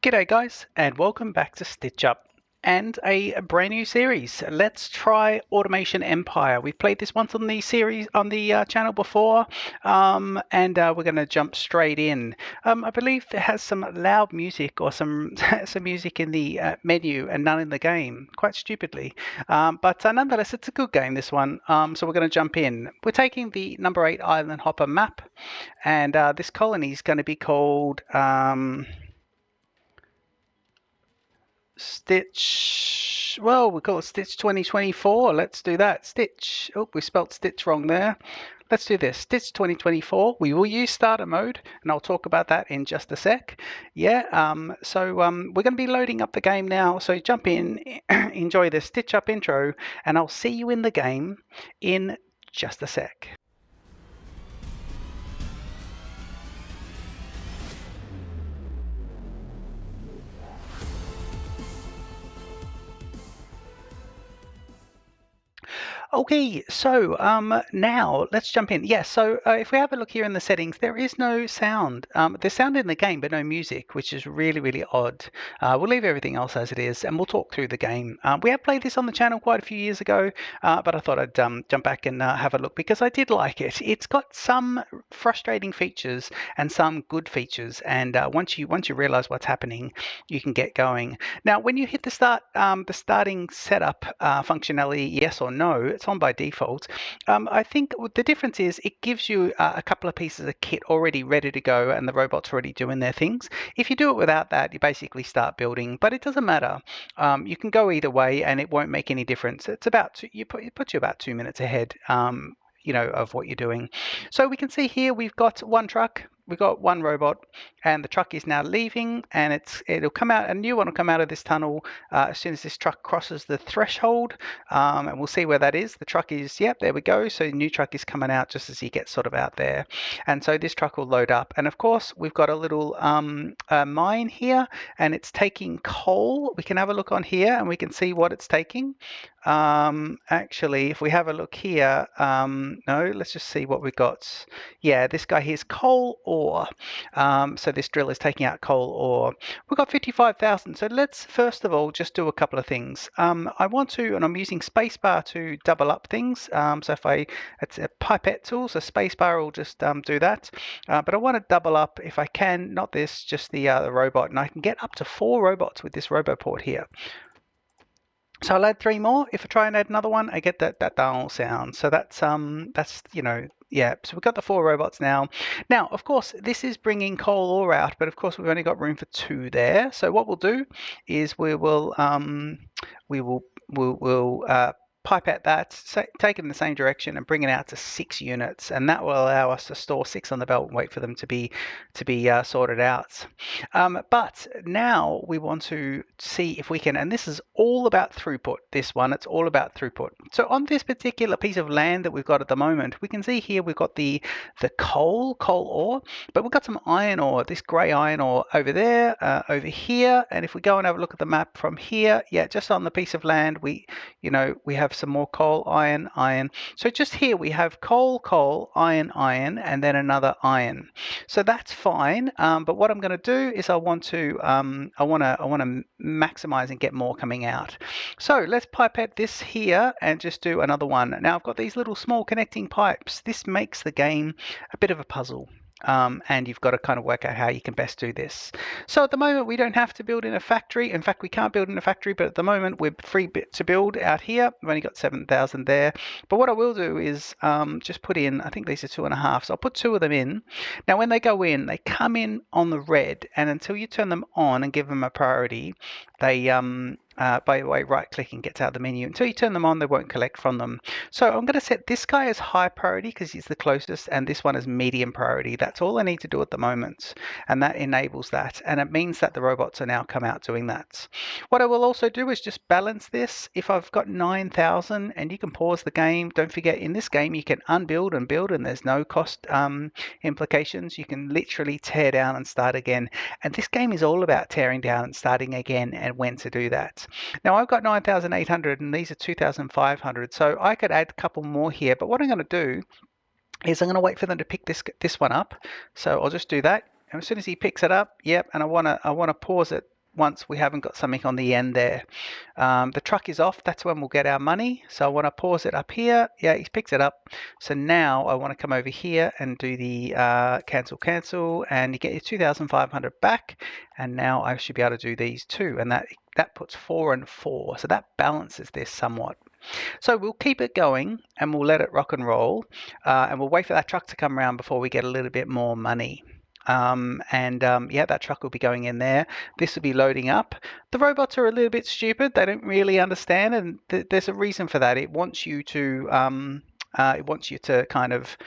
G'day guys, and welcome back to Stitch Up and a brand new series. Let's try Automation Empire. We've played this once on the series on the channel before, and we're going to jump straight in. I believe it has some loud music or some some music in the menu and none in the game, quite stupidly. But nonetheless, it's a good game, this one. So we're going to jump in. We're taking the number 8 Island Hopper map, and this colony is going to be called Stitch, well, we call it Stitch 2024. Let's do that. Stitch. Oh, we spelled Stitch wrong there. Let's do this. Stitch 2024. We will use starter mode, and I'll talk about that in just a sec. Yeah, we're going to be loading up the game now. So jump in, enjoy the Stitch Up intro, and I'll see you in the game in just a sec. Okay, so now let's jump in. Yeah, so if we have a look here in the settings, there is no sound. There's sound in the game, but no music, which is really, really odd. We'll leave everything else as it is, and we'll talk through the game. We have played this on the channel quite a few years ago, but I thought I'd jump back and have a look because I did like it. It's got some frustrating features and some good features, and once you realize what's happening, you can get going. Now, when you hit the starting setup functionality, yes or no, it's on by default. I think the difference is it gives you a couple of pieces of kit already ready to go and the robot's already doing their things. If you do it without that, you basically start building, but it doesn't matter. You can go either way and it won't make any difference. It's about, it puts you about 2 minutes ahead, of what you're doing. So we can see here we've got one truck. We've got one robot, and the truck is now leaving, and it'll come out. A new one will come out of this tunnel as soon as this truck crosses the threshold, and we'll see where that is. The truck is, yep, there we go. So the new truck is coming out just as he gets sort of out there, and so this truck will load up. And of course, we've got a little mine here, and it's taking coal. We can have a look on here, and we can see what it's taking. Actually, if we have a look here, no, let's just see what we've got. Yeah, this guy here's coal ore. So this drill is taking out coal ore. We've got 55,000. So let's first of all just do a couple of things. I want to, and I'm using spacebar to double up things. So it's a pipette tool, so spacebar will just do that. But I want to double up if I can, not this, just the robot, and I can get up to 4 robots with this RoboPort here. So I'll add 3 more. If I try and add another one, I get that dull sound. So that's yeah. So we've got the 4 robots now. Now, of course, this is bringing coal ore out, but of course we've only got room for 2 there. So what we'll do is we'll pipe at that, take it in the same direction and bring it out to 6 units, and that will allow us to store 6 on the belt and wait for them to be sorted out. But now we want to see if we can, and this is all about throughput. This one, it's all about throughput. So on this particular piece of land that we've got at the moment, we can see here we've got the coal ore, but we've got some iron ore, this grey iron ore over there, over here, and if we go and have a look at the map from here, yeah, just on the piece of land, we have some more coal, iron. So just here we have coal, iron, and then another iron. So that's fine. But what I'm going to do is I want to maximize and get more coming out. So let's pipette this here and just do another one. Now I've got these little small connecting pipes. This makes the game a bit of a puzzle. And you've got to kind of work out how you can best do this. So at the moment, we don't have to build in a factory. In fact, we can't build in a factory, but at the moment, we're free to build out here. We've only got 7,000 there. But what I will do is just put in, I think these are 2.5. So I'll put 2 of them in. Now, when they go in, they come in on the red. And until you turn them on and give them a priority, they by the way, right clicking gets out of the menu. Until you turn them on, they won't collect from them. So I'm going to set this guy as high priority because he's the closest, and this one as medium priority. That's all I need to do at the moment, and that enables that, and it means that the robots are now come out doing that. What I will also do is just balance this. If I've got 9,000, and you can pause the game, don't forget in this game you can unbuild and build, and there's no cost implications. You can literally tear down and start again, and this game is all about tearing down and starting again and when to do that. Now I've got 9,800 and these are 2,500, so I could add a couple more here, but what I'm going to do is I'm going to wait for them to pick this one up. So I'll just do that, and as soon as he picks it up, yep, and I want to pause it once we haven't got something on the end there. The truck is off. That's when we'll get our money. So I want to pause it up here. Yeah, he's picked it up. So now I want to come over here and do the cancel, and you get your 2,500 back. And now I should be able to do these two, and that puts 4 and 4. So that balances this somewhat. So we'll keep it going and we'll let it rock and roll, and we'll wait for that truck to come around before we get a little bit more money. Yeah, that truck will be going in there. This will be loading up. The robots are a little bit stupid. They don't really understand, and there's a reason for that. It wants you to kind of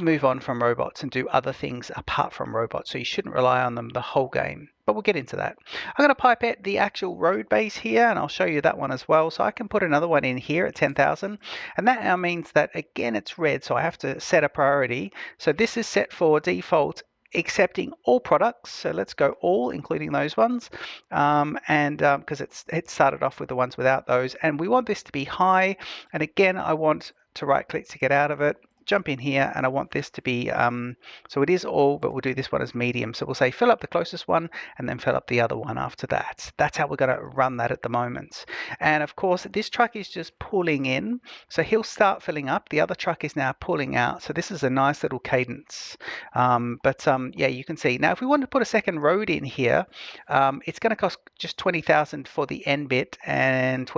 move on from robots and do other things apart from robots. So you shouldn't rely on them the whole game. But we'll get into that. I'm going to pipette the actual road base here, and I'll show you that one as well. So I can put another one in here at 10,000, and that now means that again it's red. So I have to set a priority. So this is set for default accepting all products. So let's go all, including those ones, because it started off with the ones without those, and we want this to be high. And again, I want to right click to get out of it, jump in here, and I want this to be so it is all, but we'll do this one as medium. So we'll say fill up the closest one and then fill up the other one after that. That's how we're going to run that at the moment. And of course this truck is just pulling in, so he'll start filling up. The other truck is now pulling out, so this is a nice little cadence. Yeah, you can see now if we want to put a second road in here, it's going to cost just 20,000 for the end bit and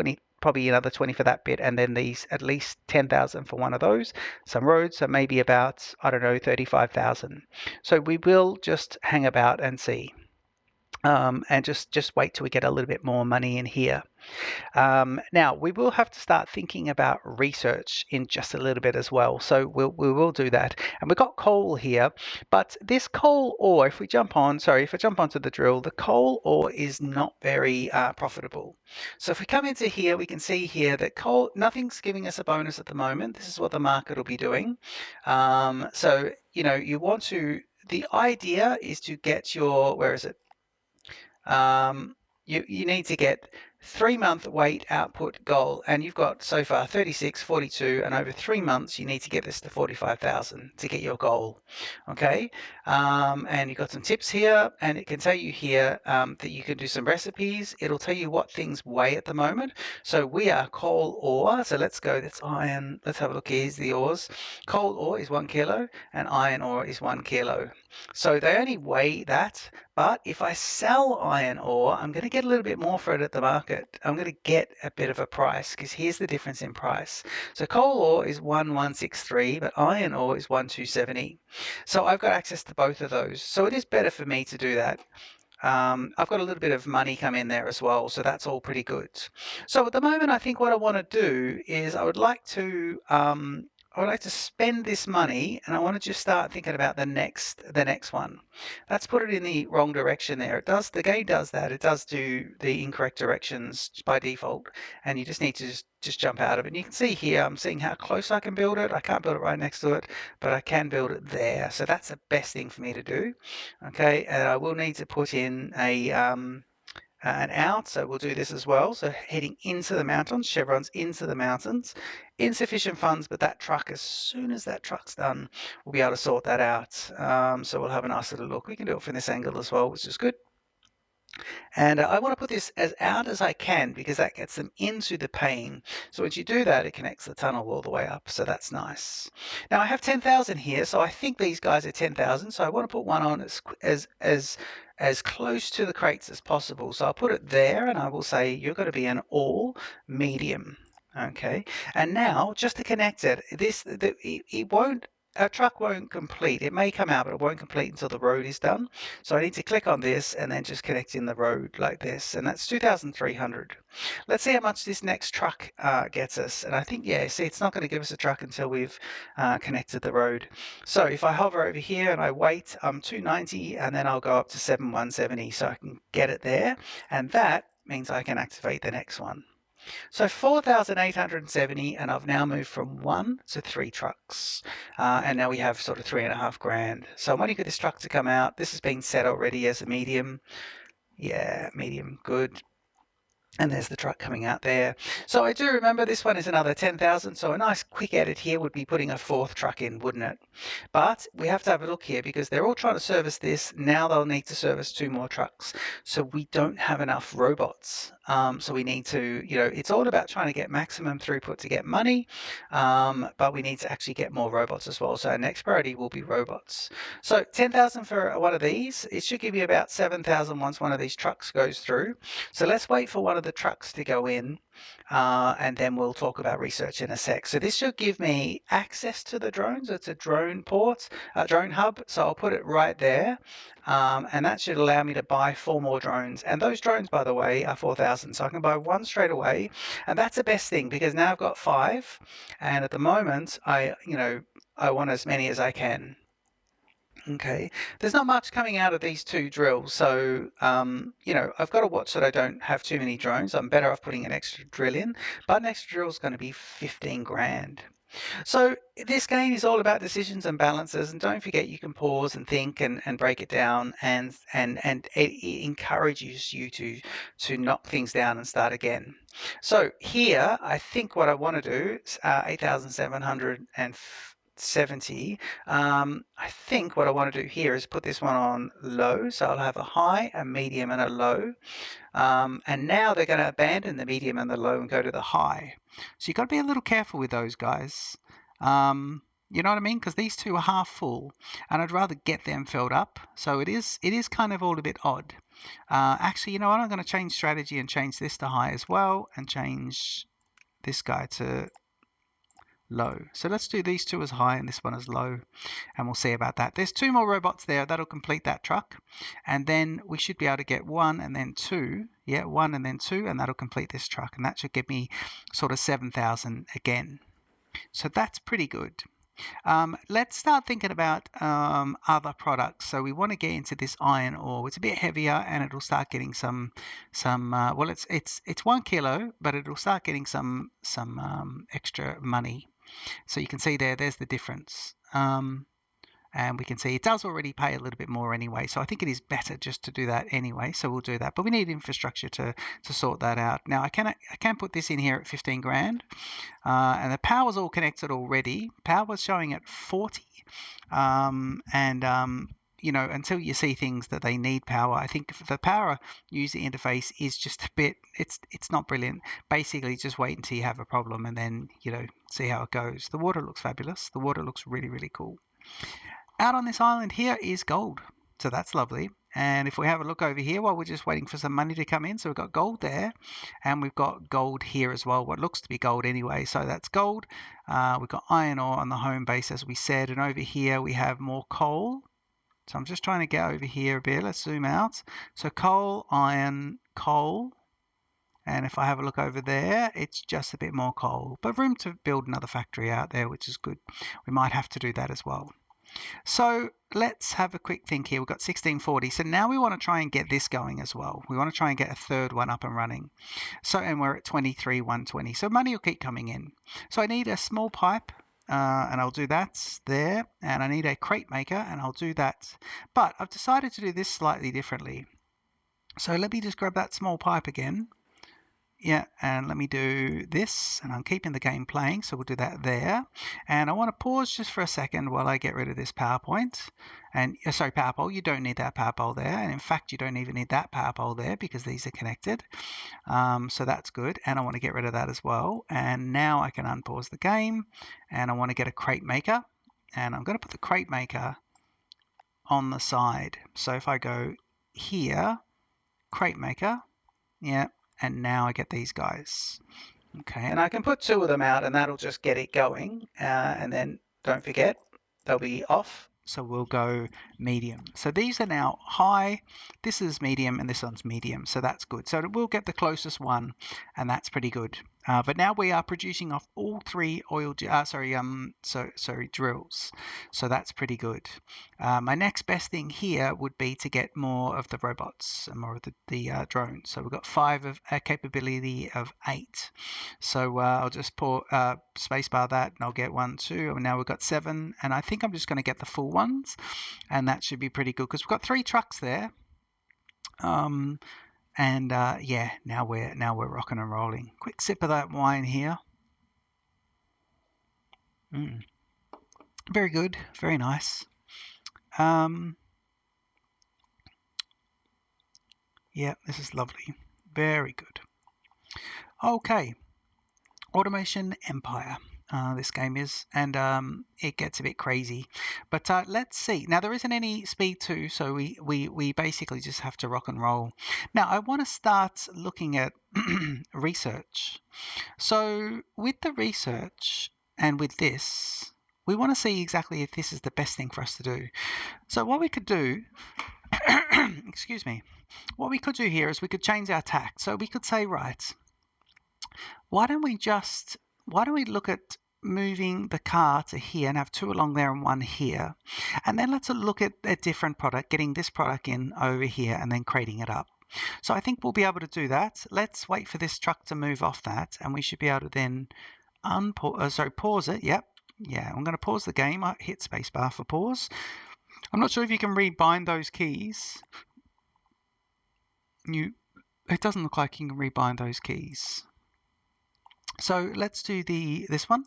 probably another 20 for that bit, and then these at least 10,000 for one of those. Some roads are maybe about, I don't know, 35,000. So we will just hang about and see, and just wait till we get a little bit more money in here. Now we will have to start thinking about research in just a little bit as well. So we will do that. And we've got coal here, but this coal ore, if I jump onto the drill, the coal ore is not very profitable. So if we come into here, we can see here that coal, nothing's giving us a bonus at the moment. This is what the market will be doing. So, you want to, the idea is to get your, where is it? You need to get 3-month weight output goal, and you've got so far 36, 42, and over 3 months you need to get this to 45,000 to get your goal. Okay, and you've got some tips here, and it can tell you here that you can do some recipes. It'll tell you what things weigh at the moment. So we are coal ore, so let's go, that's iron. Let's have a look. Here's the ores. Coal ore is 1 kilo and iron ore is 1 kilo. So they only weigh that, but if I sell iron ore, I'm going to get a little bit more for it at the market. I'm going to get a bit of a price, because here's the difference in price. So coal ore is 1,163, but iron ore is 1,270. So I've got access to both of those. So it is better for me to do that. I've got a little bit of money come in there as well, so that's all pretty good. So at the moment, I think what I want to do is I would like to spend this money, and I want to just start thinking about the next one. Let's put it in the wrong direction there. The game does that. It does do the incorrect directions by default, and you just need to just jump out of it. And you can see here, I'm seeing how close I can build it. I can't build it right next to it, but I can build it there. So that's the best thing for me to do. Okay, and I will need to put in an out, so we'll do this as well. So heading into the mountains, chevrons into the mountains. Insufficient funds, but that truck, as soon as that truck's done, we'll be able to sort that out. So we'll have a nice little look. We can do it from this angle as well, which is good. And I want to put this as out as I can, because that gets them into the pane. So once you do that, it connects the tunnel all the way up. So that's nice. Now I have 10,000 here, so I think these guys are 10,000. So I want to put one on as close to the crates as possible. So I'll put it there, and I will say you're going to be an all medium. Okay, and now just to connect it, a truck won't complete. It may come out, but it won't complete until the road is done. So I need to click on this and then just connect in the road like this, and that's 2,300. Let's see how much this next truck gets us. And I think, yeah, see, it's not going to give us a truck until we've connected the road. So if I hover over here and I wait, 290, and then I'll go up to 7,170, so I can get it there, and that means I can activate the next one. So 4,870, and I've now moved from 1 to 3 trucks. And now we have sort of 3.5 grand. So I'm waiting for this truck to come out. This has been set already as a medium. Yeah, medium, good. And there's the truck coming out there. So I do remember this one is another 10,000. So a nice quick edit here would be putting a fourth truck in, wouldn't it? But we have to have a look here because they're all trying to service this. Now they'll need to service 2 more trucks. So we don't have enough robots. So we need to, it's all about trying to get maximum throughput to get money. But we need to actually get more robots as well. So our next priority will be robots. So 10,000 for one of these. It should give you about 7,000 once one of these trucks goes through. So let's wait for one of the trucks to go in, and then we'll talk about research in a sec. So this should give me access to the drones. It's a drone port, drone hub. So I'll put it right there, and that should allow me to buy 4 more drones. And those drones, by the way, are 4,000. So I can buy one straight away, and that's the best thing because now I've got 5, and at the moment I want as many as I can. Okay, there's not much coming out of these 2 drills, so I've got to watch that I don't have too many drones. I'm better off putting an extra drill in, but an extra drill is going to be 15 grand. So this game is all about decisions and balances, and don't forget you can pause and think and break it down, and it encourages you to knock things down and start again. So here, I think what I want to do is 8,770. I think what I want to do here is put this one on low, so I'll have a high, a medium, and a low. And now they're going to abandon the medium and the low and go to the high. So you've got to be a little careful with those guys. You know what I mean? Because these 2 are half full, and I'd rather get them filled up. So it is kind of all a bit odd. Actually, you know what? I'm going to change strategy and change this to high as well, and change this guy to low. So let's do these 2 as high and this one as low, and we'll see about that. There's 2 more robots there. That'll complete that truck, and then we should be able to get 1 and then 2. Yeah, 1 and then 2, and that'll complete this truck, and that should give me sort of 7,000 again. So that's pretty good. Let's start thinking about other products. So we want to get into this iron ore. It's a bit heavier, and it'll start getting some. Well, it's 1 kilo, but it'll start getting some extra money. So you can see there's the difference. And we can see it does already pay a little bit more anyway. So I think it is better just to do that anyway. So we'll do that. But we need infrastructure to sort that out. Now I can put this in here at 15 grand. And the power's all connected already. Power's showing at 40. Until you see things that they need power, I think the power user interface is just a bit, it's not brilliant. Basically, just wait until you have a problem and then, see how it goes. The water looks fabulous. The water looks really, really cool. Out on this island here is gold. So that's lovely. And if we have a look over here while we're just waiting for some money to come in, so we've got gold there, and we've got gold here as well, what looks to be gold anyway. So that's gold. We've got iron ore on the home base, as we said, and over here we have more coal. So I'm just trying to get over here a bit. Let's zoom out. So coal, iron, coal. And if I have a look over there, it's just a bit more coal, but room to build another factory out there, which is good. We might have to do that as well. So let's have a quick think here. We've got 1640. So now we want to try and get this going as well. We want to try and get a third one up and running. So, and we're at 23,120. So money will keep coming in. So I need a small pipe, and I'll do that there. And I need a crate maker, and I'll do that. But I've decided to do this slightly differently. So let me just grab that small pipe again. Yeah, and let me do this, and I'm keeping the game playing, so we'll do that there. And I want to pause just for a second while I get rid of this PowerPoint. And sorry, power pole, you don't need that power pole there. And in fact, you don't even need that power pole there because these are connected. So that's good. And I want to get rid of that as well. And now I can unpause the game, and I want to get a crate maker. And I'm going to put the crate maker on the side. So if I go here, crate maker, yeah. And now I get these guys. Okay, and I can put 2 of them out, and that'll just get it going. And then don't forget, they'll be off. So we'll go medium. So these are now high. This is medium, and this one's medium. So that's good. So we'll get the closest one, and that's pretty good. But now we are producing off all 3 drills. So that's pretty good. My next best thing here would be to get more of the robots and more of the drones. So we've got 5 of a capability of 8. So I'll just put spacebar that, and I'll get 1, 2, and now we've got 7. And I think I'm just going to get the full ones, and that should be pretty good because we've got 3 trucks there. And yeah, now we're rocking and rolling. Quick sip of that wine here. Very good, very nice. Yeah, this is lovely. Very good. Okay, Automation Empire. This game is, and it gets a bit crazy. But let's see. Now there isn't any speed 2, so we basically just have to rock and roll. Now I want to start looking at research. So with the research and with this, we want to see exactly if this is the best thing for us to do. So what we could do, excuse me, what we could do here is we could change our tack. So we could say, right, why don't we look at moving the car to here and have 2 along there and 1 here. And then let's look at a different product, getting this product in over here and then crating it up. So I think we'll be able to do that. Let's wait for this truck to move off that, and we should be able to then pause it. Yep. Yeah, I'm going to pause the game. I hit spacebar for pause. I'm not sure if you can rebind those keys. It doesn't look like you can rebind those keys. So let's do this one,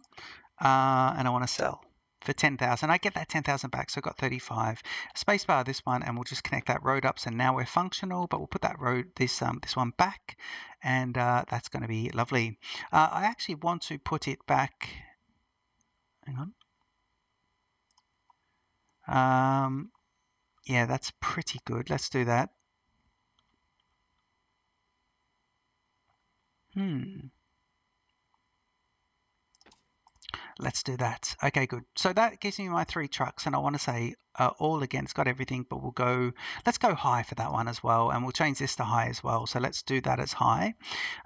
and I want to sell for 10,000. I get that 10,000 back, so I got 35. Spacebar this one, and we'll just connect that road up. So now we're functional, but we'll put that this one back, and that's going to be lovely. I actually want to put it back. Hang on. Yeah, that's pretty good. Let's do that. Let's do that. Okay, good. So that gives me my 3 trucks, and I want to say all again, it's got everything, but let's go high for that one as well, and we'll change this to high as well. So let's do that as high.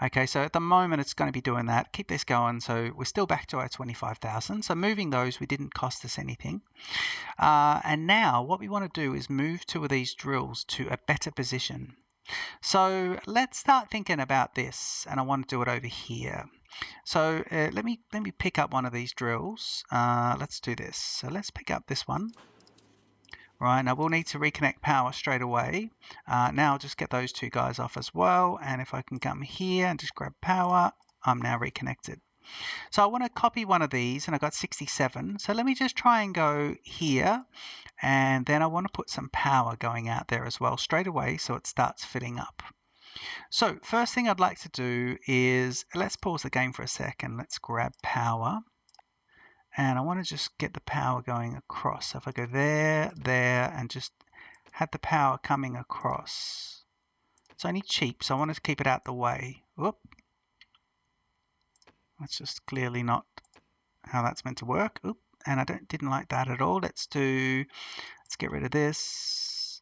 Okay, so at the moment it's going to be doing that. Keep this going. So we're still back to our 25,000. So moving those, we didn't cost us anything. And now what we want to do is move 2 of these drills to a better position. So let's start thinking about this, and I want to do it over here. So let me pick up one of these drills. Let's do this. So let's pick up this one. Right, now we'll need to reconnect power straight away. Now I'll just get those 2 guys off as well. And if I can come here and just grab power, I'm now reconnected. So I want to copy one of these, and I got 67. So let me just try and go here. And then I want to put some power going out there as well straight away, so it starts filling up. So first thing I'd like to do is, let's pause the game for a second. Let's grab power. And I want to just get the power going across. So if I go there, and just have the power coming across. It's only cheap, so I want to keep it out the way. Whoop. That's just clearly not how that's meant to work. Oop. And I didn't like that at all. Let's get rid of this.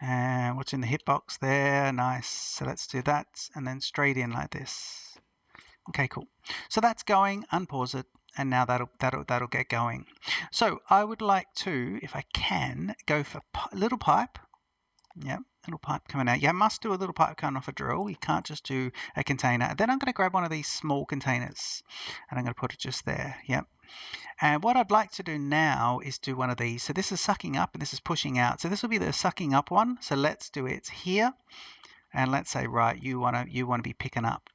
And what's in the hitbox there? Nice. So let's do that, and then straight in like this. Okay, cool. So that's going. Unpause it, and now that'll get going. So I would like to, if I can, go for little pipe. Yep, little pipe coming out. You must do a little pipe coming off a drill. You can't just do a container. Then I'm going to grab one of these small containers, and I'm going to put it just there. Yep. And what I'd like to do now is do one of these. So this is sucking up and this is pushing out. So this will be the sucking up one. So let's do it here. And let's say, right, you want to be picking up.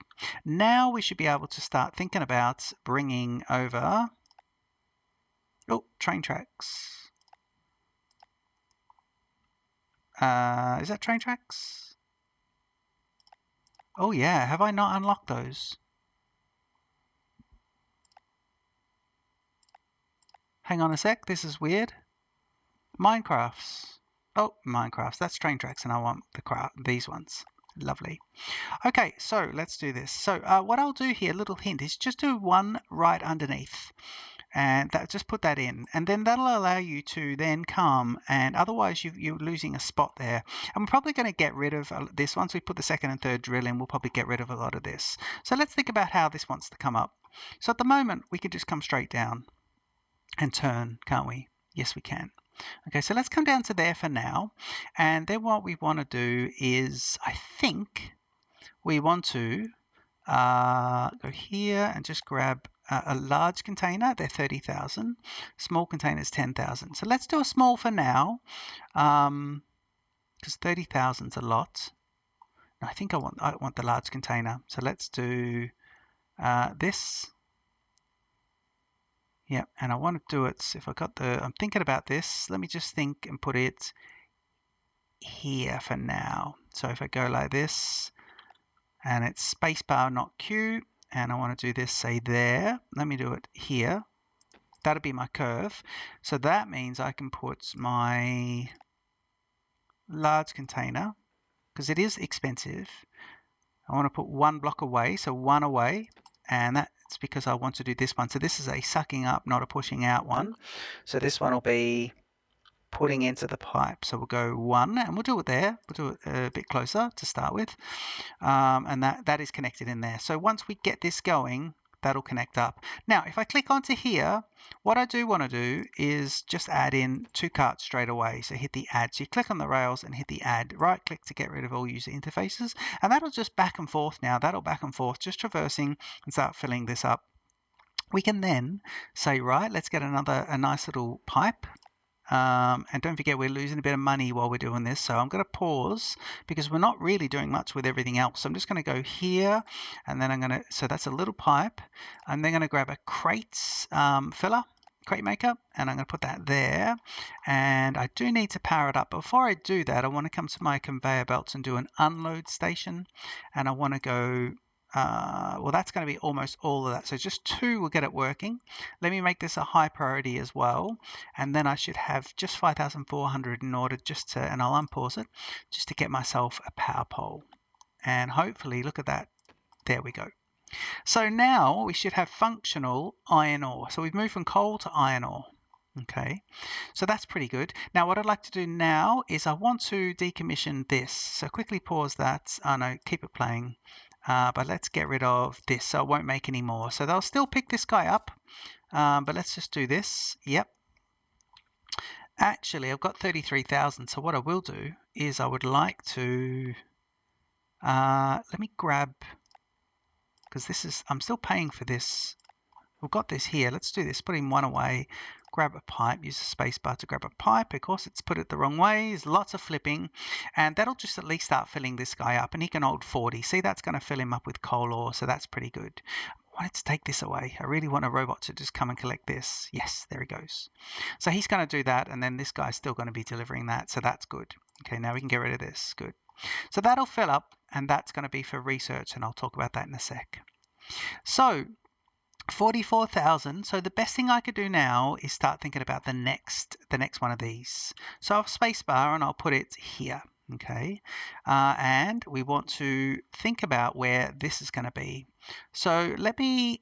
Now we should be able to start thinking about bringing over, train tracks. Is that train tracks? Oh yeah, have I not unlocked those? Hang on a sec, this is weird. Minecrafts. Oh, Minecrafts, that's train tracks, and I want these ones. Lovely. Okay, so let's do this. So what I'll do here, little hint, is just do one right underneath. And just put that in, and then that'll allow you to then come, and otherwise you're losing a spot there. And we're probably going to get rid of this. Once we put the 2nd and 3rd drill in, we'll probably get rid of a lot of this. So let's think about how this wants to come up. So at the moment we can just come straight down and turn, can't we? Yes, we can. Okay, so let's come down to there for now, and then what we want to do is, I think we want to go here and just grab a large container, they're 30,000. Small container is 10,000. So let's do a small for now, because 30,000 is a lot. I think I want the large container. So let's do this. Yeah, and I want to do it, if I got I'm thinking about this. Let me just think and put it here for now. So if I go like this, and it's spacebar, not Q, and I want to do this, say there. Let me do it here. That'll be my curve. So that means I can put my large container, because it is expensive. I want to put one block away, so one away, and that's because I want to do this one. So this is a sucking up, not a pushing out one. So this one will be putting into the pipe. So we'll go one, and we'll do it there. We'll do it a bit closer to start with, and that is connected in there. So once we get this going, that'll connect up. Now, if I click onto here, what I do want to do is just add in 2 carts straight away. So hit the add. So you click on the rails and hit the add. Right click to get rid of all user interfaces. And that'll just back and forth now. That'll back and forth, just traversing and start filling this up. We can then say, right, let's get a nice little pipe. And don't forget, we're losing a bit of money while we're doing this. So I'm going to pause because we're not really doing much with everything else. So I'm just going to go here, and then I'm going to, so that's a little pipe. I'm then going to grab a crate filler, crate maker, and I'm going to put that there. And I do need to power it up. Before I do that, I want to come to my conveyor belts and do an unload station. And I want to go, well, that's going to be almost all of that. So just 2 will get it working. Let me make this a high priority as well. And then I should have just 5,400 in order just to, and I'll unpause it, just to get myself a power pole. And hopefully, look at that. There we go. So now we should have functional iron ore. So we've moved from coal to iron ore. Okay, so that's pretty good. Now what I'd like to do now is I want to decommission this. So quickly pause that. Oh no, keep it playing. But let's get rid of this so it won't make any more. So they'll still pick this guy up, but let's just do this. Yep. Actually, I've got 33,000. So what I will do is I would like to, let me grab, because this is, I'm still paying for this. We've got this here. Let's do this. Putting one away. Grab a pipe. Use the space bar to grab a pipe. Of course, it's put it the wrong way. There's lots of flipping. And that'll just at least start filling this guy up. And he can hold 40. See, that's going to fill him up with coal ore. So that's pretty good. I wanted to take this away. I really want a robot to just come and collect this. Yes, there he goes. So he's going to do that. And then this guy's still going to be delivering that. So that's good. Okay, now we can get rid of this. Good. So that'll fill up. And that's going to be for research. And I'll talk about that in a sec. So 44,000. So the best thing I could do now is start thinking about the next one of these. So I'll spacebar and I'll put it here. Okay, and we want to think about where this is going to be. So let me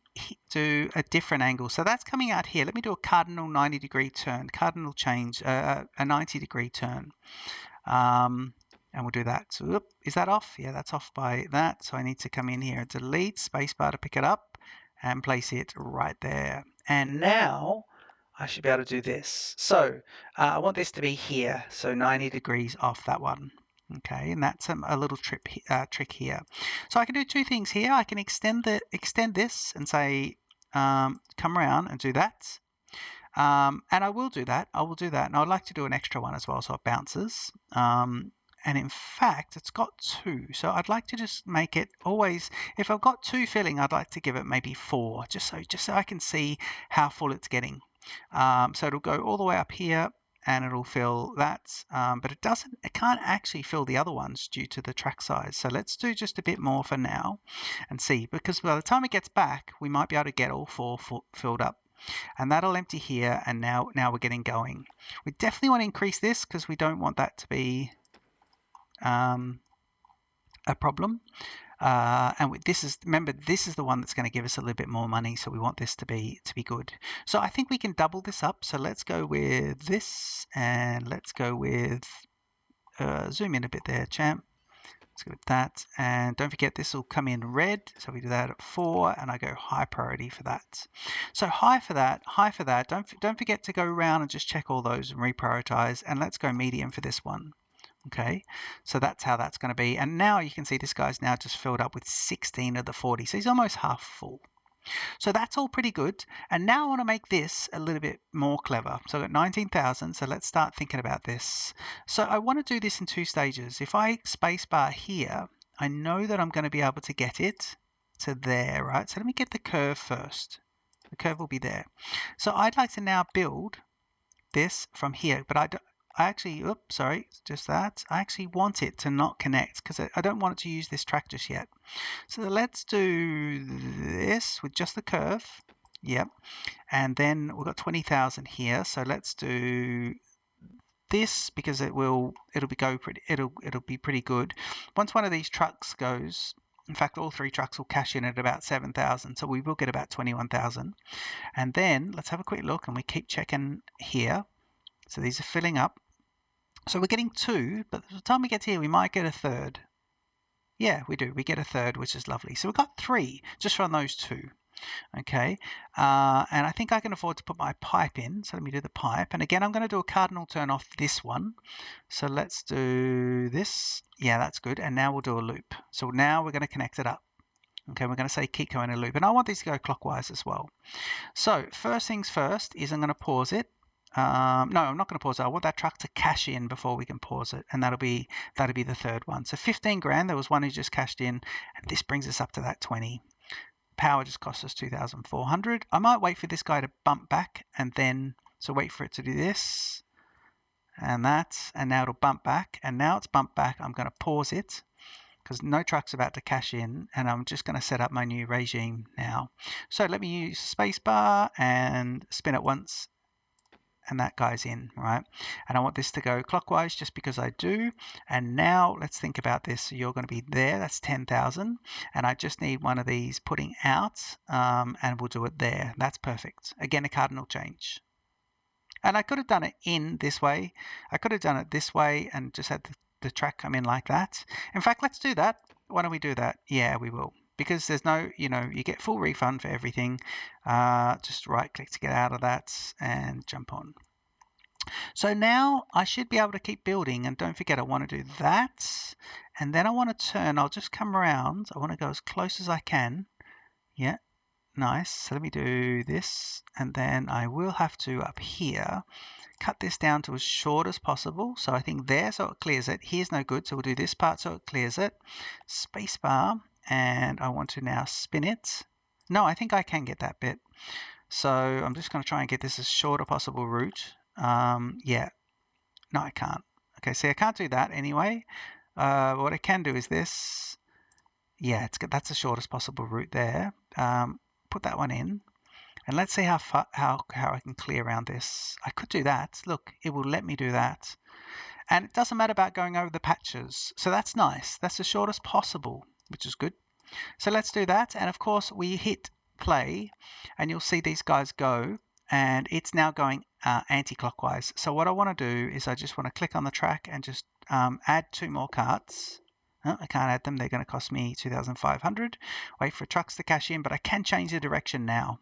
do a different angle. So that's coming out here. Let me do a cardinal 90-degree turn, cardinal change, a 90-degree turn. And we'll do that. So, is that off? Yeah, that's off by that. So I need to come in here and delete, spacebar to pick it up, and place it right there. And now I should be able to do this. So I want this to be here. So 90 degrees off that one. Okay, and that's a little trick here. So I can do 2 things here. I can extend this and say, come around and do that. And I will do that. I will do that. And I'd like to do an extra one as well, so it bounces. And in fact, it's got 2. So I'd like to just make it always, if I've got 2 filling, I'd like to give it maybe 4, just so I can see how full it's getting. So it'll go all the way up here and it'll fill that. But it can't actually fill the other ones due to the track size. So let's do just a bit more for now and see, because by the time it gets back, we might be able to get all 4 filled up. And that'll empty here, and now we're getting going. We definitely want to increase this because we don't want that to be a problem. And remember, this is the one that's going to give us a little bit more money, so we want this to be good. So I think we can double this up. So let's go with this, and let's go with zoom in a bit there, champ. Let's go with that, and don't forget this will come in red. So we do that at 4, and I go high priority for that. So high for that, high for that. Don't forget to go around and just check all those and reprioritize. And let's go medium for this one. Okay, so that's how that's going to be. And now you can see this guy's now just filled up with 16 of the 40. So he's almost half full. So that's all pretty good. And now I want to make this a little bit more clever. So I've got 19,000. So let's start thinking about this. So I want to do this in 2 stages. If I spacebar here, I know that I'm going to be able to get it to there, right? So let me get the curve first. The curve will be there. So I'd like to now build this from here, but I actually, oops, sorry, just that. I actually want it to not connect because I don't want it to use this track just yet. So let's do this with just the curve. Yep. And then we've got 20,000 here. So let's do this because it'll be pretty good. Once one of these trucks goes, in fact, all 3 trucks will cash in at about 7,000. So we will get about 21,000. And then let's have a quick look and we keep checking here. So these are filling up. So we're getting 2, but by the time we get here, we might get a third. Yeah, we do. We get a third, which is lovely. So we've got 3 just from those 2. Okay, and I think I can afford to put my pipe in. So let me do the pipe. And again, I'm going to do a cardinal turn off this one. So let's do this. Yeah, that's good. And now we'll do a loop. So now we're going to connect it up. Okay, we're going to say keep going in a loop. And I want these to go clockwise as well. So first things first is I'm going to pause it. No, I'm not going to pause it. I want that truck to cash in before we can pause it, and that'll be the third one. So 15 grand. There was one who just cashed in, and this brings us up to that 20. Power just cost us 2,400. I might wait for this guy to bump back, and then so wait for it to do this and that, and now it'll bump back, and now it's bumped back. I'm going to pause it because no truck's about to cash in, and I'm just going to set up my new regime now. So let me use spacebar and spin it once. And that guy's in, right? And I want this to go clockwise just because I do. And now let's think about this. So you're going to be there. That's 10,000. And I just need one of these putting out, and we'll do it there. That's perfect. Again, a cardinal change. And I could have done it in this way. I could have done it this way and just had the track come in like that. In fact, let's do that. Why don't we do that? Yeah, we will. Because there's no, you get full refund for everything. Just right click to get out of that and jump on. So now I should be able to keep building, and don't forget I want to do that, and then I want to turn. I'll just come around. I want to go as close as I can. Yeah, nice. So let me do this, and then I will have to up here cut this down to as short as possible. So I think there, so it clears it. Here's no good, so we'll do this part so it clears it. Spacebar. And I want to now spin it. No, I think I can get that bit. So I'm just going to try and get this as short a possible route. Yeah, no, I can't. Okay, see, I can't do that anyway. What I can do is this. Yeah, that's the shortest possible route there. Put that one in. And let's see how I can clear around this. I could do that. Look, it will let me do that. And it doesn't matter about going over the patches. So that's nice. That's the shortest possible, which is good. So let's do that. And of course, we hit play and you'll see these guys go. And it's now going anti-clockwise. So what I want to do is I just want to click on the track and just add 2 more carts. Oh, I can't add them. They're going to cost me 2,500. Wait for trucks to cash in, but I can change the direction now.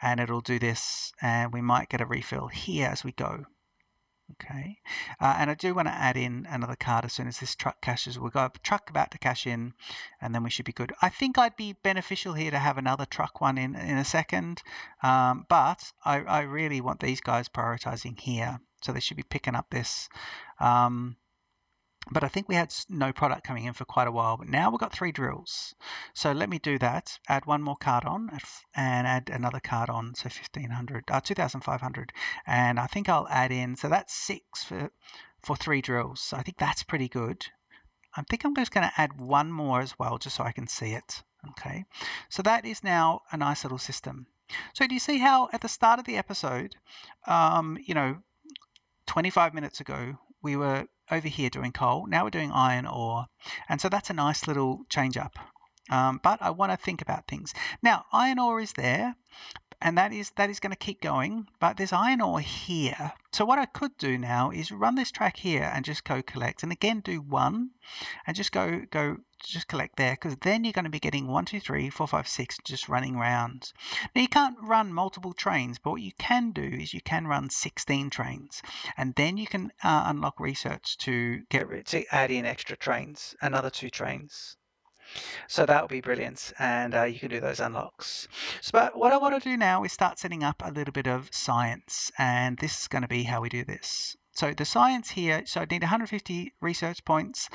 And it'll do this. And we might get a refill here as we go. Okay, and I do want to add in another card as soon as this truck cashes. We've got a truck about to cash in, and then we should be good. I think I'd be beneficial here to have another truck one in a second, but I really want these guys prioritizing here, so they should be picking up this. But I think we had no product coming in for quite a while, but now we've got 3 drills. So let me do that, add 1 more card on and add another card on, so 2,500. And I think I'll add in, so that's 6 for 3 drills. So I think that's pretty good. I think I'm just going to add 1 more as well, just so I can see it. Okay, so that is now a nice little system. So do you see how at the start of the episode, 25 minutes ago, we were over here doing coal. Now we're doing iron ore. And so that's a nice little change up. But I want to think about things. Now, iron ore is there, and that is going to keep going, but there's iron ore here. So what I could do now is run this track here and just go collect, and again do 1 and just go just collect there, because then you're going to be getting 1, 2, 3, 4, 5, 6 just running rounds. Now you can't run multiple trains, but what you can do is you can run 16 trains, and then you can unlock research to add in extra trains, another 2 trains. So that would be brilliant, and you can do those unlocks. So, but what I want to do now is start setting up a little bit of science, and this is going to be how we do this. So the science here, so I need 150 research points.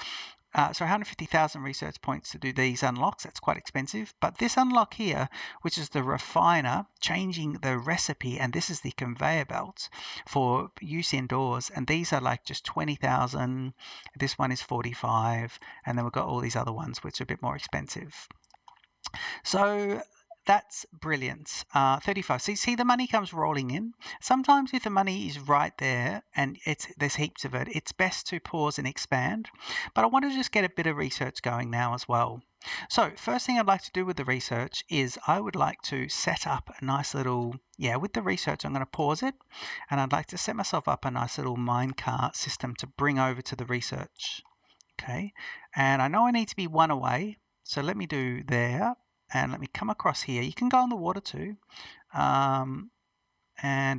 150,000 research points to do these unlocks. That's quite expensive. But this unlock here, which is the refiner, changing the recipe, and this is the conveyor belt for use indoors. And these are like just 20,000. This one is 45. And then we've got all these other ones, which are a bit more expensive. So that's brilliant. 35. So you see the money comes rolling in. Sometimes if the money is right there and there's heaps of it, it's best to pause and expand. But I want to just get a bit of research going now as well. So first thing I'd like to do with the research is I would like to set up a nice little, with the research I'm going to pause it, and I'd like to set myself up a nice little minecart system to bring over to the research. Okay, and I know I need to be one away, so let me do there. And let me come across here. You can go on the water too. And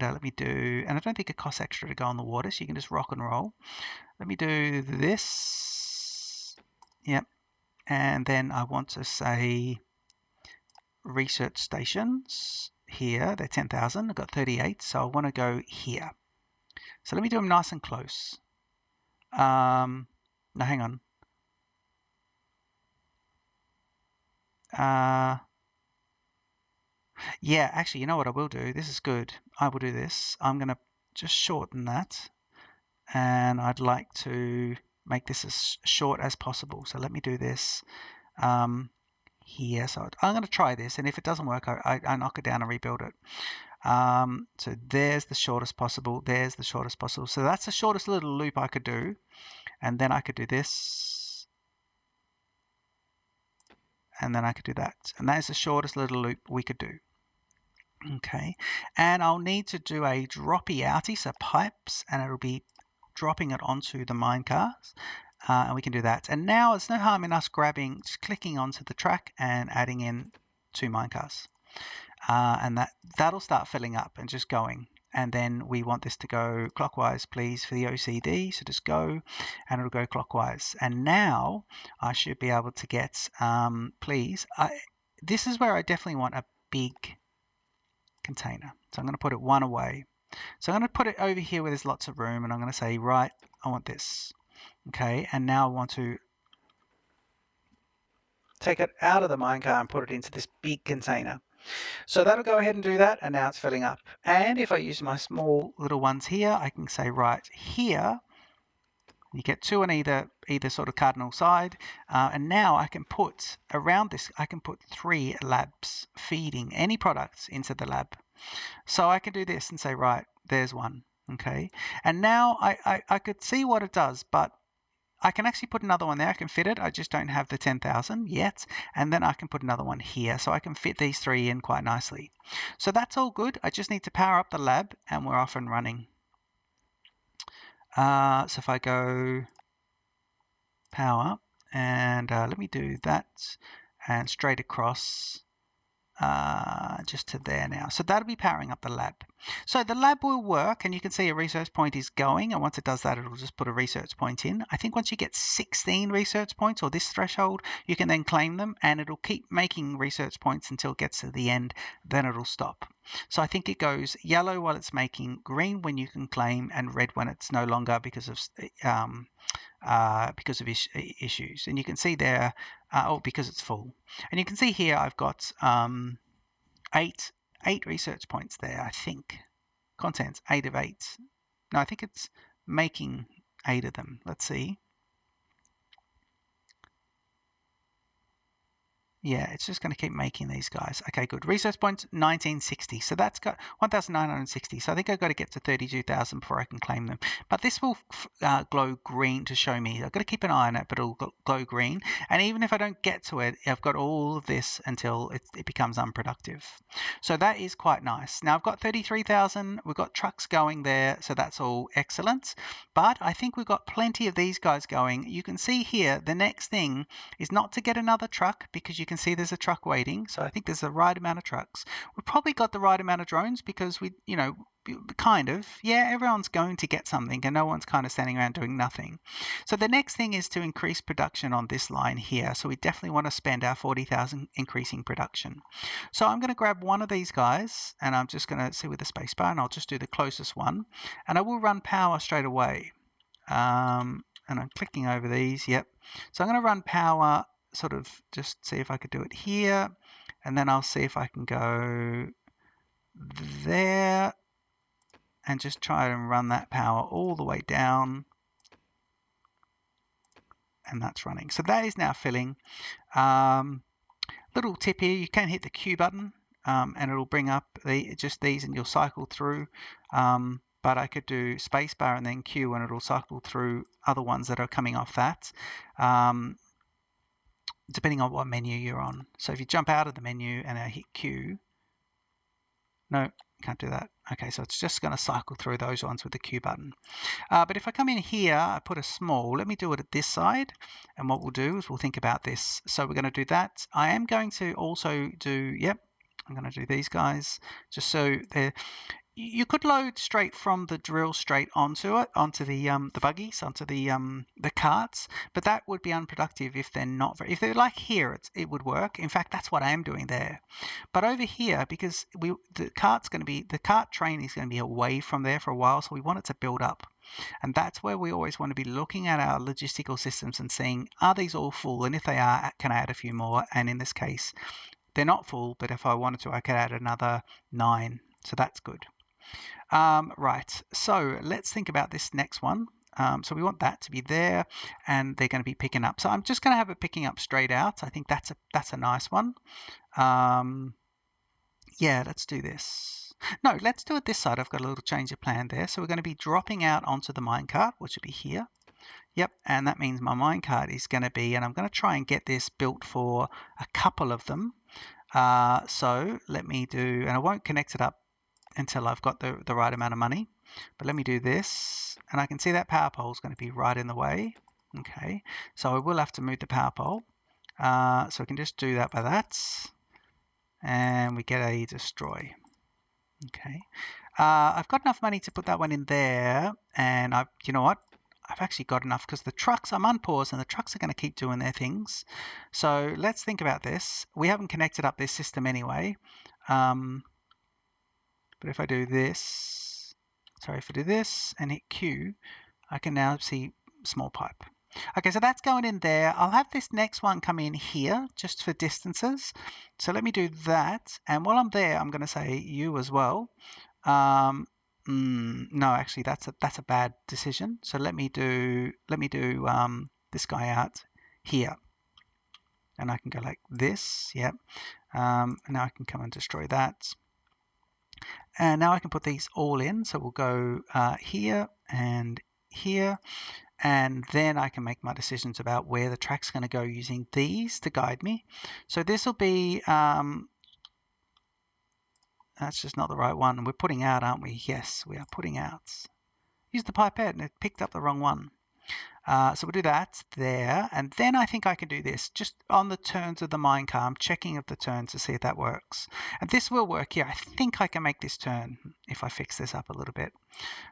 let me do, and I don't think it costs extra to go on the water, so you can just rock and roll. Let me do this. Yep. And then I want to say research stations here. They're 10,000. I've got 38, so I want to go here. So let me do them nice and close. No, hang on. Yeah, actually, you know what I will do? This is good. I will do this. I'm going to just shorten that. And I'd like to make this as short as possible. So let me do this here. So I'm going to try this. And if it doesn't work, I knock it down and rebuild it. So there's the shortest possible. There's the shortest possible. So that's the shortest little loop I could do. And then I could do this. And then I could do that. And that is the shortest little loop we could do. Okay, and I'll need to do a droppy outie, so pipes, and it'll be dropping it onto the minecart, and we can do that. And now there's no harm in us just clicking onto the track and adding in 2 minecarts, and that'll start filling up and just going. And then we want this to go clockwise, please, for the OCD. So just go, and it'll go clockwise. And now I should be able to get, please. This is where I definitely want a big container. So I'm going to put it one away. So I'm going to put it over here where there's lots of room, and I'm going to say, right, I want this. Okay, and now I want to take it out of the minecart and put it into this big container. So that'll go ahead and do that, and now it's filling up. And if I use my small little ones here, I can say, right here, you get 2 on either sort of cardinal side, and now I can put around this, I can put 3 labs feeding any products into the lab. So I can do this and say, right, there's one. Okay, and now I could see what it does, but I can actually put another one there. I can fit it. I just don't have the 10,000 yet. And then I can put another one here. So I can fit these 3 in quite nicely. So that's all good. I just need to power up the lab and we're off and running. So if I go power and let me do that and straight across just to there now. So that'll be powering up the lab. So the lab will work, and you can see a research point is going, and once it does that, it'll just put a research point in. I think once you get 16 research points, or this threshold, you can then claim them, and it'll keep making research points until it gets to the end, then it'll stop. So I think it goes yellow while it's making, green when you can claim, and red when it's no longer because of issues. And you can see there, because it's full. And you can see here I've got 8 research points there, I think. Contents, 8 of 8. No, I think it's making 8 of them. Let's see. Yeah, it's just going to keep making these guys. Okay, good. Research points, 1960. So that's got 1,960. So I think I've got to get to 32,000 before I can claim them. But this will glow green to show me. I've got to keep an eye on it, but it'll glow green. And even if I don't get to it, I've got all of this until it becomes unproductive. So that is quite nice. Now I've got 33,000. We've got trucks going there. So that's all excellent. But I think we've got plenty of these guys going. You can see here, the next thing is not to get another truck, because you can can see there's a truck waiting. So I think there's the right amount of trucks. We've probably got the right amount of drones because we, you know, kind of, yeah, everyone's going to get something and no one's kind of standing around doing nothing. So the next thing is to increase production on this line here. So we definitely want to spend our 40,000 increasing production. So I'm going to grab one of these guys and I'm just going to see with the spacebar, and I'll just do the closest one, and I will run power straight away. And I'm clicking over these. Yep. So I'm going to run power, sort of just see if I could do it here, and then I'll see if I can go there and just try and run that power all the way down, and that's running. So that is now filling. Little tip here, you can hit the Q button and it'll bring up just these and you'll cycle through, but I could do spacebar and then Q and it'll cycle through other ones that are coming off that, depending on what menu you're on. So if you jump out of the menu and I hit Q, no, can't do that. Okay, so it's just going to cycle through those ones with the Q button. But if I come in here, I put a small, let me do it at this side. And what we'll do is we'll think about this. So we're going to do that. I am going to also do, yep, I'm going to do these guys just so they're, you could load straight from the drill straight onto it, onto the buggies, onto the carts, but that would be unproductive if they're not very, if they're like here, it would work. In fact, that's what I am doing there. But over here, because the cart train is going to be away from there for a while, so we want it to build up. And that's where we always want to be looking at our logistical systems and seeing, are these all full? And if they are, can I add a few more? And in this case, they're not full, but if I wanted to, I could add another 9. So that's good. Right, so let's think about this next one. So we want that to be there, and they're going to be picking up. So I'm just going to have it picking up straight out. I think that's a nice one. Yeah, let's do this. No, let's do it this side. I've got a little change of plan there. So we're going to be dropping out onto the minecart, which will be here. Yep, and that means my minecart is going to be, and I'm going to try and get this built for a couple of them. So let me do, and I won't connect it up until I've got the right amount of money. But let me do this, and I can see that power pole is going to be right in the way. Okay, so I will have to move the power pole. So we can just do that by that, and we get a destroy. Okay, I've got enough money to put that one in there, and you know what? I've actually got enough because the trucks, I'm unpaused and the trucks are going to keep doing their things. So let's think about this. We haven't connected up this system anyway. But if I do this, sorry, if I do this and hit Q, I can now see small pipe. Okay, so that's going in there. I'll have this next one come in here just for distances. So let me do that. And while I'm there, I'm going to say you as well. No, actually, that's a bad decision. So let me do this guy out here, and I can go like this. Yep. And now I can come and destroy that. And now I can put these all in. So we'll go here and here. And then I can make my decisions about where the track's going to go using these to guide me. So this will be, that's just not the right one. We're putting out, aren't we? Yes, we are putting out. Use the pipette and it picked up the wrong one. So we'll do that there, and then I think I can do this just on the turns of the minecart. I'm checking of the turns to see if that works, and this will work here. I think I can make this turn if I fix this up a little bit.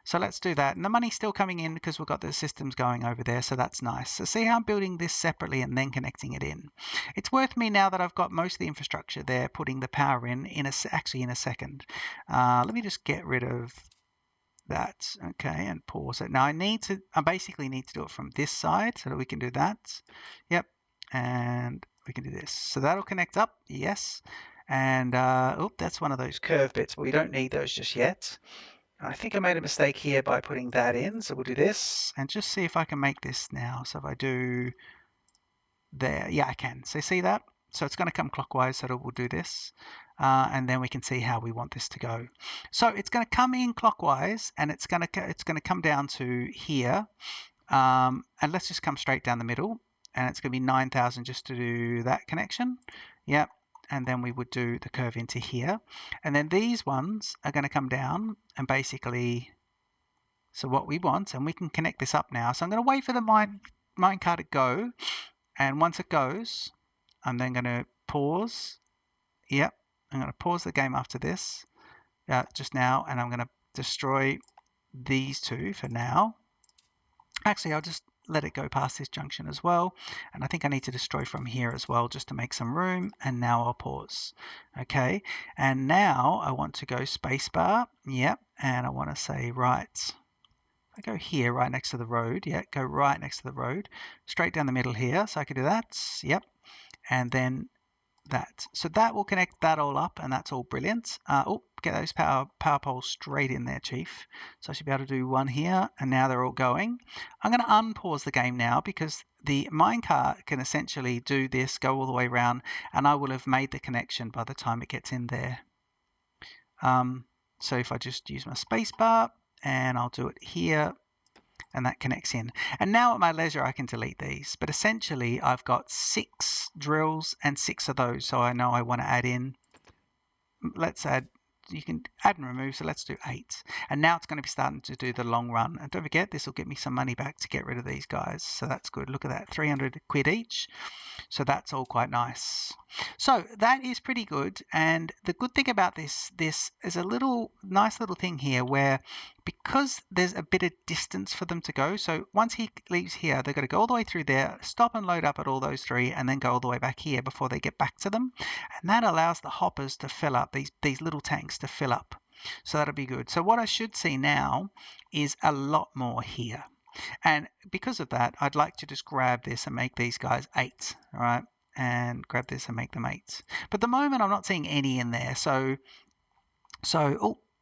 So let's do that, and the money's still coming in because we've got the systems going over there, so that's nice. So see how I'm building this separately and then connecting it in. It's worth me now that I've got most of the infrastructure there, putting the power in actually in a second. Let me just get rid of that. Okay, and pause it. Now I basically need to do it from this side so that we can do that. Yep, and we can do this. So that'll connect up, yes. And that's one of those curve bits, but we don't need those just yet. I think I made a mistake here by putting that in, so we'll do this and just see if I can make this now. So if I do there, yeah, I can. So see that? So it's going to come clockwise, so we'll do this. And then we can see how we want this to go. So it's going to come in clockwise, and it's going to come down to here. And let's just come straight down the middle, and it's going to be 9,000 just to do that connection. Yep. And then we would do the curve into here. And then these ones are going to come down and basically, so what we want, and we can connect this up now. So I'm going to wait for the minecart to go. And once it goes, I'm then going to pause. Yep, I'm going to pause the game after this, just now, and I'm going to destroy these two for now. Actually, I'll just let it go past this junction as well. And I think I need to destroy from here as well just to make some room. And now I'll pause. Okay. And now I want to go spacebar. Yep. And I want to say right. I go here right next to the road. Yeah. Go right next to the road. Straight down the middle here. So I could do that. Yep. And then that. So that will connect that all up, and that's all brilliant. Get those power poles straight in there, Chief. So I should be able to do one here, and now they're all going. I'm going to unpause the game now because the minecart can essentially do this, go all the way around, and I will have made the connection by the time it gets in there. So if I just use my space bar, and I'll do it here, and that connects in. And now at my leisure, I can delete these. But essentially, I've got 6 drills and 6 of those. So I know I want to add in, let's add, you can add and remove. So let's do 8. And now it's going to be starting to do the long run. And don't forget, this will get me some money back to get rid of these guys. So that's good. Look at that, 300 quid each. So that's all quite nice. So that is pretty good. And the good thing about this is a nice little thing here where, because there's a bit of distance for them to go, so once he leaves here, they're going to go all the way through there, stop and load up at all those 3, and then go all the way back here before they get back to them. And that allows the hoppers to fill up, these little tanks to fill up. So that'll be good. So what I should see now is a lot more here. And because of that, I'd like to just grab this and make these guys 8, all right? And grab this and make them 8. But at the moment, I'm not seeing any in there. So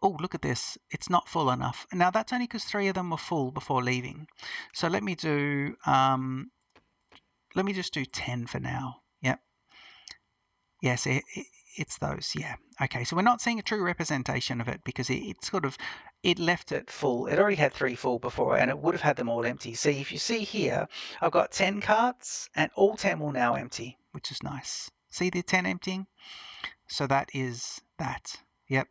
oh, look at this. It's not full enough. Now, that's only because 3 of them were full before leaving. So let me do, let me just do 10 for now. Yep. Yes, it's those. Yeah. Okay. So we're not seeing a true representation of it because it left it full. It already had 3 full before, and it would have had them all empty. See, if you see here, I've got 10 carts, and all 10 will now empty, which is nice. See the 10 emptying? So that is that. Yep.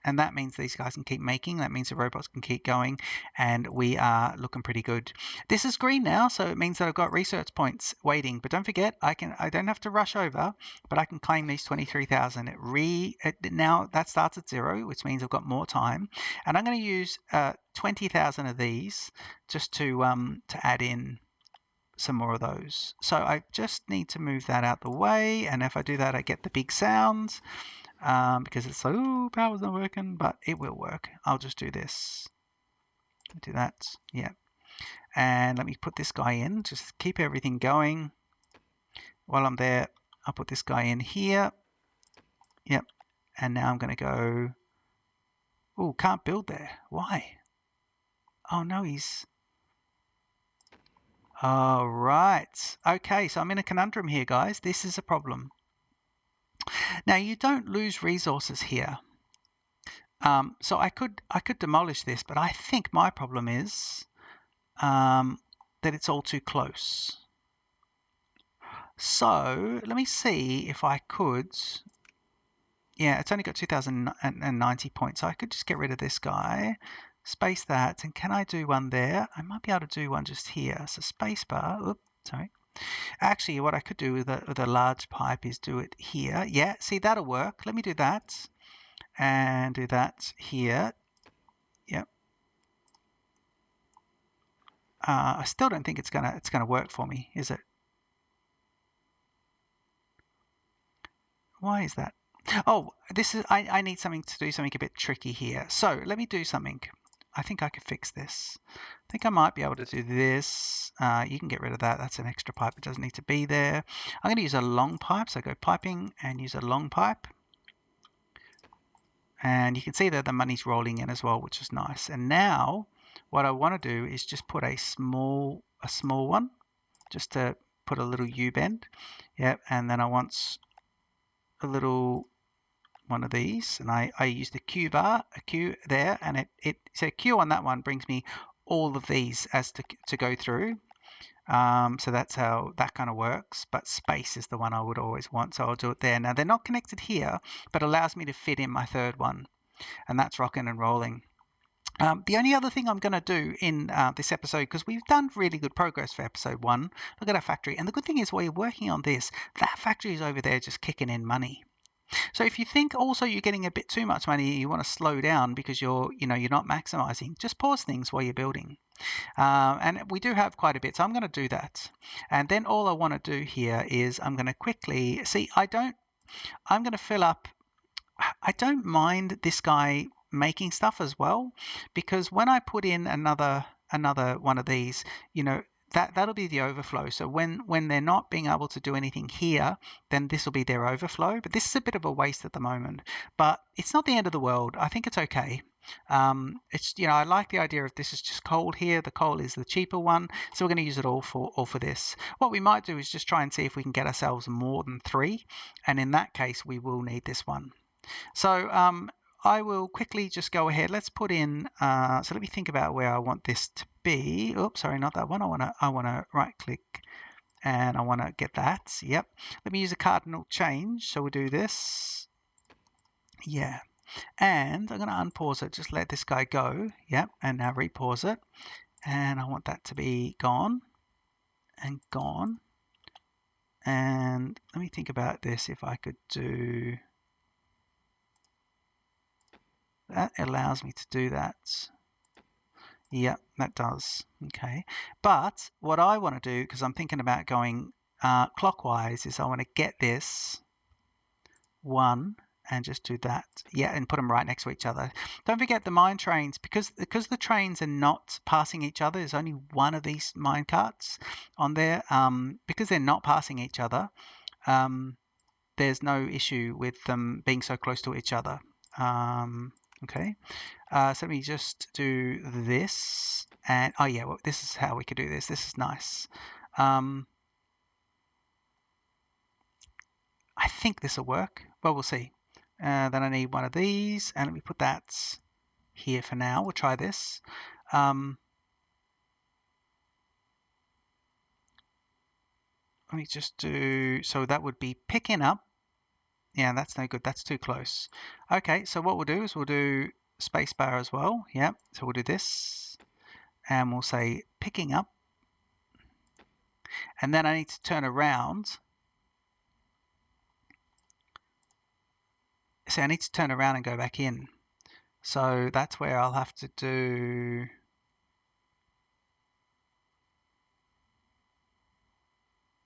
And that means these guys can keep making. That means the robots can keep going, and we are looking pretty good. This is green now, so it means that I've got research points waiting. But don't forget, I don't have to rush over, but I can claim these 23,000. Now that starts at 0, which means I've got more time, and I'm going to use 20,000 of these just to add in some more of those. So I just need to move that out the way, and if I do that, I get the big sounds. Because it's like, oh, power's not working, but it will work. I'll just do this. Do that. Yeah. And let me put this guy in. Just keep everything going. While I'm there, I'll put this guy in here. Yep. And now I'm going to go. Oh, can't build there. Why? Oh, no, he's. All right. Okay, so I'm in a conundrum here, guys. This is a problem. Now, you don't lose resources here. So I could demolish this, but I think my problem is that it's all too close. So let me see if I could. Yeah, it's only got 2,090 points, so I could just get rid of this guy, space that, and can I do one there? I might be able to do one just here. So spacebar. Oops, sorry. Actually, what I could do with a large pipe is do it here. Yeah, see, that'll work. Let me do that. And do that here. Yep. I still don't think it's gonna work for me, is it? Why is that? Oh, this is I need something to do something a bit tricky here. So let me do something. I think I could fix this. I think I might be able to do this. You can get rid of that. That's an extra pipe. It doesn't need to be there. I'm going to use a long pipe. So go piping and use a long pipe. And you can see that the money's rolling in as well, which is nice. And now what I want to do is just put a small one, just to put a little U-bend. Yep, and then I want a little one of these, and I use the Q bar, a Q there, and so Q on that one brings me all of these as to go through. So that's how that kind of works, but space is the one I would always want, so I'll do it there. Now they're not connected here, but allows me to fit in my third one, and that's rocking and rolling. The only other thing I'm going to do in this episode, because we've done really good progress for episode 1, look at our factory. And the good thing is while you're working on this, that factory is over there just kicking in money. So if you think also you're getting a bit too much money, you want to slow down because you're not maximizing, just pause things while you're building. And we do have quite a bit, so I'm going to do that. And then all I want to do here is I'm going to quickly see. I'm going to fill up. I don't mind this guy making stuff as well, because when I put in another one of these, that'll be the overflow. So when they're not being able to do anything here, then this will be their overflow. But this is a bit of a waste at the moment. But it's not the end of the world. I think it's okay. It's I like the idea of this is just coal here. The coal is the cheaper one, so we're going to use it all for this. What we might do is just try and see if we can get ourselves more than 3, and in that case we will need this one. So I will quickly just go ahead. Let's put in. So let me think about where I want this to be. Oops, sorry, not that one. I wanna right click, and I want to get that. Yep. Let me use a cardinal change. So we'll do this. Yeah. And I'm going to unpause it. Just let this guy go. Yep. And now repause it. And I want that to be gone and gone. And let me think about this. If I could do. That allows me to do that. Yep, that does. Okay. But what I want to do, because I'm thinking about going clockwise, is I want to get this one and just do that. Yeah, and put them right next to each other. Don't forget the mine trains, because the trains are not passing each other. There's only one of these mine carts on there. Because they're not passing each other, there's no issue with them being so close to each other. Okay, so let me just do this, and oh yeah, well, this is how we could do this. This is nice. I think this will work. Well, we'll see. Then I need one of these, and let me put that here for now. We'll try this. Let me just do, so that would be picking up. Yeah, that's no good. That's too close. Okay, so what we'll do is we'll do spacebar as well. Yeah, so we'll do this, and we'll say picking up, and then I need to turn around. So I need to turn around and go back in. So that's where I'll have to do.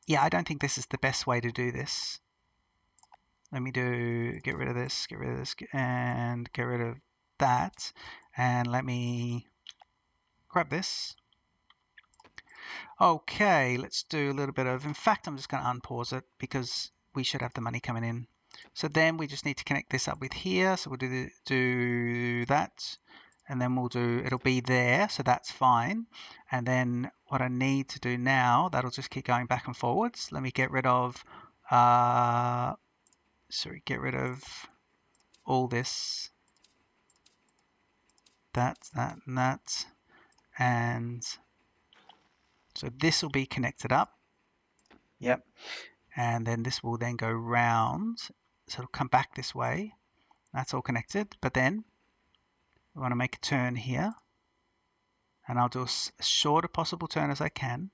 Yeah, I don't think this is the best way to do this. Let me get rid of this, and get rid of that. And let me grab this. Okay, let's do a little bit of, in fact, I'm just going to unpause it because we should have the money coming in. So then we just need to connect this up with here. So we'll do that, and then it'll be there. So that's fine. And then what I need to do now, that'll just keep going back and forwards. Let me get rid of, get rid of all this, that, and that. And so this will be connected up. Yep. And then this will then go round. So it'll come back this way. That's all connected. But then we want to make a turn here. And I'll do as short a possible turn as I can.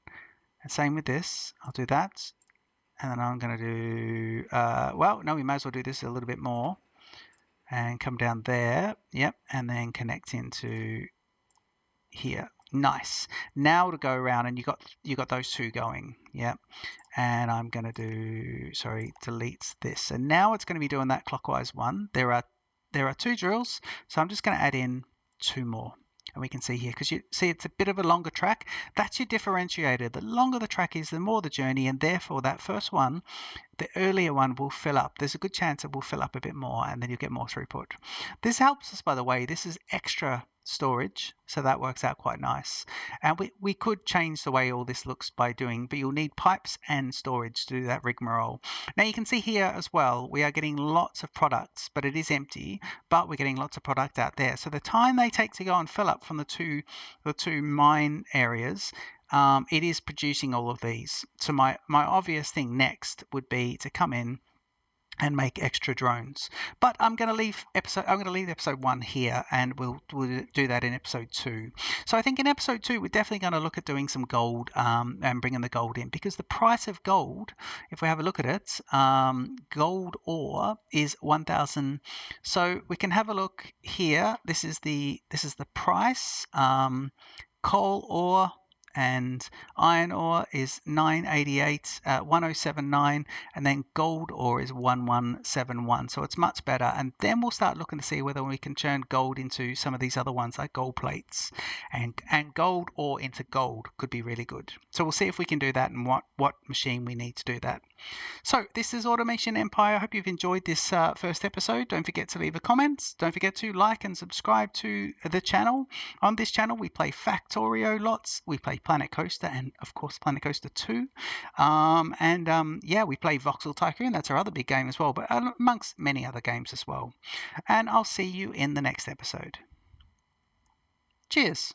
And same with this. I'll do that. And then I'm going to do, well, no, we might as well do this a little bit more. And come down there. Yep. And then connect into here. Nice. Now to go around, and you got those two going. Yep. And I'm going to do, delete this. And now it's going to be doing that clockwise one. There are 2 drills, so I'm just going to add in 2 more. And we can see here, because you see it's a bit of a longer track. That's your differentiator. The longer the track is, the more the journey, and therefore that first one, the earlier one, will fill up. There's a good chance it will fill up a bit more, and then you'll get more throughput. This helps us, by the way. This is extra storage, so that works out quite nice. And we could change the way all this looks by doing, but you'll need pipes and storage to do that rigmarole. Now you can see here as well, we are getting lots of products, but it is empty, but we're getting lots of product out there. So the time they take to go and fill up from the two mine areas, it is producing all of these. So my obvious thing next would be to come in and make extra drones. But I'm going to leave episode 1 here, and we'll do that in episode 2. So I think in episode 2 we're definitely going to look at doing some gold, and bringing the gold in, because the price of gold, if we have a look at it, gold ore is 1,000. So we can have a look here. This is the price. Coal ore and iron ore is 988, 1079, and then gold ore is 1171. So it's much better. And then we'll start looking to see whether we can turn gold into some of these other ones like gold plates, and gold ore into gold could be really good. So we'll see if we can do that and what machine we need to do that. So this is Automation Empire. I hope you've enjoyed this first episode. Don't forget to leave a comment. Don't forget to like and subscribe to the channel. On this channel, we play Factorio lots. We play Planet Coaster and, of course, Planet Coaster 2. Yeah, we play Voxel Tycoon. That's our other big game as well, but amongst many other games as well. And I'll see you in the next episode. Cheers.